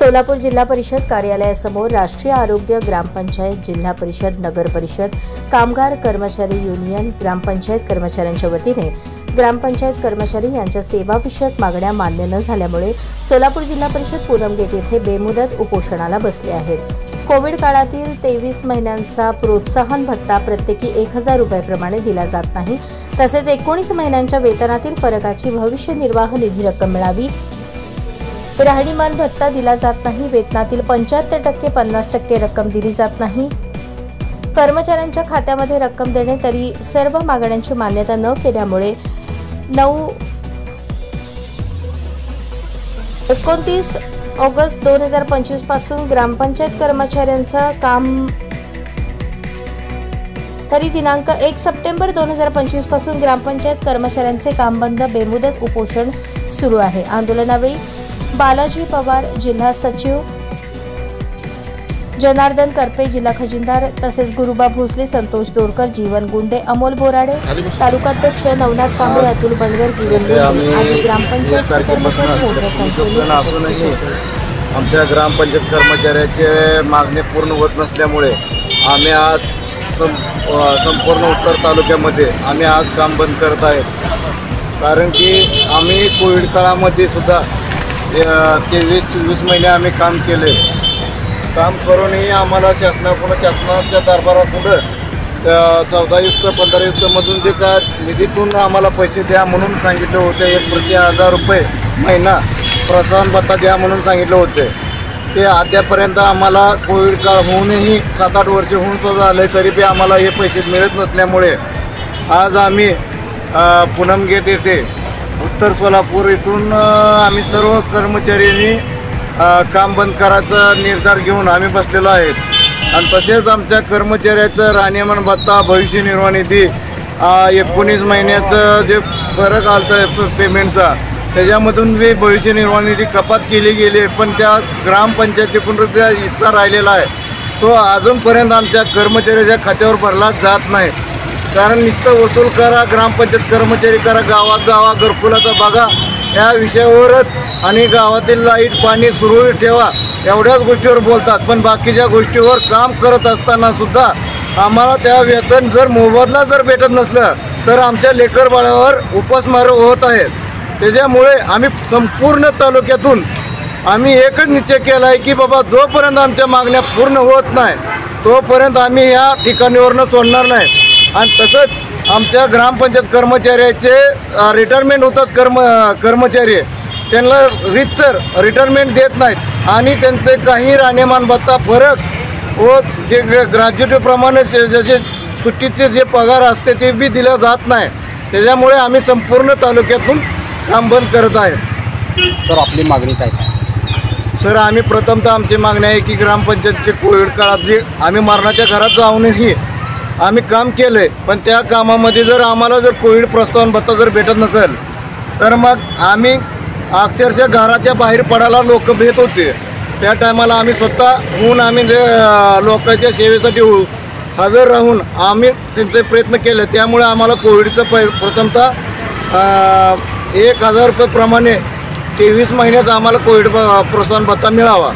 सोलापूर जिल्हा परिषद कार्यालयासमोर राष्ट्रीय आरोग्य ग्रामपंचायत, जिल्हा परिषद, नगर परिषद, कामगार कर्मचारी युनियन, ग्रामपंचायत कर्मचाऱ्यांच्या वतीने ग्रामपंचायत कर्मचारी यांच्या सेवाविषयक मागण्या मान्य न झाल्यामुळे सोलापूर जिल्हा परिषद पूनम गेट येथे बेमुदत उपोषणाला बसले आहेत। कोविड काळातील 23 महिन्यांचा प्रोत्साहन भत्ता प्रत्येकी 1000 रुपयांप्रमाणे दिला जात नाही, तसेच 19 महिन्यांच्या वेतनातील फरकाची भविष्य निर्वाह निधी रक्कम मिळावी, राहणीमान भत्ता दिला जात नाही, वेतनातील 75% 50% रक्कम दिली जात नाही, कर्मचाऱ्यांच्या खात्यामध्ये रक्कम देणे, तरी सर्व मागण्यांची मान्यता न केल्यामुळे 29 ऑगस्ट 2025 पासून ग्रामपंचायत कर्मचाऱ्यांचा काम तरी दिनांक 1 सप्टेंबर 2025 पासून ग्रामपंचायत कर्मचाऱ्यांचे काम बंद बेमुदत उपोषण सुरू आहे। आंदोलनावेळी बालाजी पवार जिल्हा सचिव, जनार्दन करपे जिल्हा खजिनदार, तसेच गुरुबा भोसले, संतोष दोरकर, जीवन गुंडे, अमोल बोराडे, तालुकाध्यक्ष नवनाथ कांबळे, अतुल बनगर, जीवन गुंडे आणि ग्रामपंचायत कर्मचारी मोठ्या संख्येने आमच्या ग्रामपंचायत कर्मचाऱ्याचे मागणी पूर्ण होत नसल्यामुळे आम्ही आज संपूर्ण उत्तर तालुक्यामध्ये आम्ही आज काम बंद करत आहेत। कारण की आम्ही कोविड काळामध्ये सुद्धा 23-24 महिने आम्ही काम केले। काम करूनही आम्हाला शासनाच्या दरबारात 14युक्त 15युक्तमधून जे काय निधीतून आम्हाला पैसे द्या म्हणून सांगितले होते, प्रति 1000 रुपये महिना प्रोत्साहन भत्ता द्या म्हणून सांगितले होते, ते अद्यापर्यंत आम्हाला कोविड काळ होऊनही 7-8 वर्ष होऊन सुद्धा आले, तरी बी आम्हाला हे पैसे मिळत नसल्यामुळे आज आम्ही पूनम गेट येथे उत्तर सोलापूर इथून आम्ही सर्व कर्मचाऱ्यांनी काम बंद करायचा निर्धार घेऊन आम्ही बसलेलो आहेत। आणि तसेच आमच्या कर्मचाऱ्याचं राहणीमान भत्ता, भविष्य निर्वाह निधी, 19 महिन्याचं जे फरक आलं पेमेंटचा, त्याच्यामधून बी भविष्य निर्वाह निधी कपात केली गेली, पण त्या ग्रामपंचायतीकडून जो हिस्सा राहिलेला आहे तो अजूनपर्यंत आमच्या कर्मचाऱ्याच्या खात्यावर भरला जात नाही। कारण नुसतं वसूल करा, ग्रामपंचायत कर्मचारी करा, गावात जावा, घरकुलाचा बघा, या विषयावरच आणि गावातील लाईट पाणी सुरू ठेवा एवढ्याच गोष्टीवर बोलतात, पण बाकीच्या गोष्टीवर काम करत असताना सुद्धा आम्हाला त्या वेतन जर मोबदला जर भेटत नसलं तर आमच्या लेकरबाळावर उपासमार होत आहेत। त्याच्यामुळे आम्ही संपूर्ण तालुक्यातून आम्ही एकच निश्चय केला आहे की बाबा जोपर्यंत आमच्या मागण्या पूर्ण होत नाही तोपर्यंत आम्ही या ठिकाणीवरनं सोडणार नाही। आणि तसंच आमच्या ग्रामपंचायत कर्मचाऱ्याचे रिटायरमेंट होतात कर्मचारी, त्यांना रीतसर रिटायरमेंट देत नाहीत आणि त्यांचे काही राहणीमान भत्ता फरक व जे ग्रॅज्युएटीप्रमाणे जे सुट्टीचे जे पगार असते ते बी दिलं जात नाही। त्याच्यामुळे आम्ही संपूर्ण तालुक्यातून काम बंद करत आहे। सर, आपली मागणी काय? सर, आम्ही प्रथमतः आमची मागणी आहे की ग्रामपंचायतचे कोविड काळात जे आम्ही मरणाच्या घरात जाऊनही आम्ही काम केलं आहे, पण त्या कामामध्ये जर आम्हाला जर कोविड प्रोत्साहन भत्ता जर भेटत नसेल तर मग आम्ही अक्षरशः घराच्या बाहेर पडायला लोक भेट होते। त्या टायमाला आम्ही स्वतःहून आम्ही जे लोकांच्या सेवेसाठी हजर राहून आम्ही त्यांचे प्रयत्न केले, त्यामुळे आम्हाला कोविडचं प्रथमतः 1000 रुपयेप्रमाणे 23 महिन्यात आम्हाला कोविड प्रोत्साहन भत्ता मिळावा।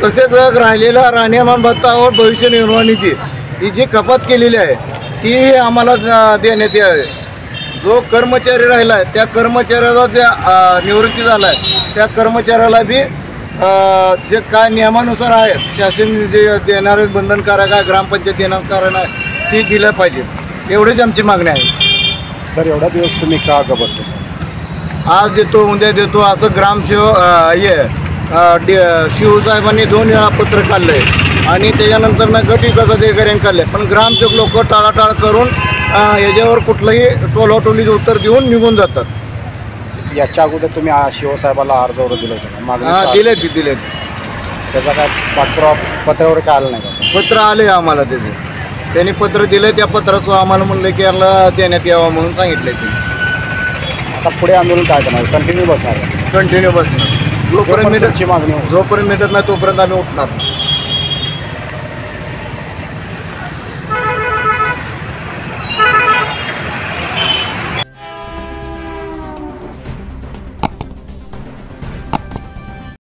तसेच राहिलेला राहणीमान भत्ता व भविष्य निर्वाह निधी ही जी कपात केलेली आहे ती आम्हाला देण्यात यावी। जो कर्मचारी राहिला आहे त्या कर्मचाऱ्याला जे निवृत्ती झाला आहे त्या कर्मचाऱ्याला बी जे काय नियमानुसार आहे शासन जे देणारे बंधनकारक आहे, ग्रामपंचायत देणारकारक आहे, ती दिलं पाहिजे, एवढीच आमची मागणी आहे। सर, एवढा दिवस तुम्ही का ग बसले? आज देतो उद्या देतो असं शिवसाहेबांनी 2 वेळा पत्र काढलं आहे आणि त्याच्यानंतर गट विकास अधिकाऱ्यांनी काढले, पण ग्रामसेवक लोक टाळाटाळ करून याच्यावर कुठलंही टोलाटोलीचं उत्तर देऊन निघून जातात। याच्या अगोदर तुम्ही शिवसाहेबाला अर्ज वगैरे दिलं होतं? दिले। त्याचा काय पाठपुरावा पत्रावर काय आलं नाही का? पत्र आले आम्हाला, त्यांनी पत्र दिलं, त्या पत्राचं आम्हाला म्हणलं की याला देण्यात यावं म्हणून सांगितलं। आता पुढे आंदोलन काय करणार? कंटिन्यू बसणार? कंटिन्यू बसणार, जोपर्यंत मिळत नाही तोपर्यंत आम्ही उठणार।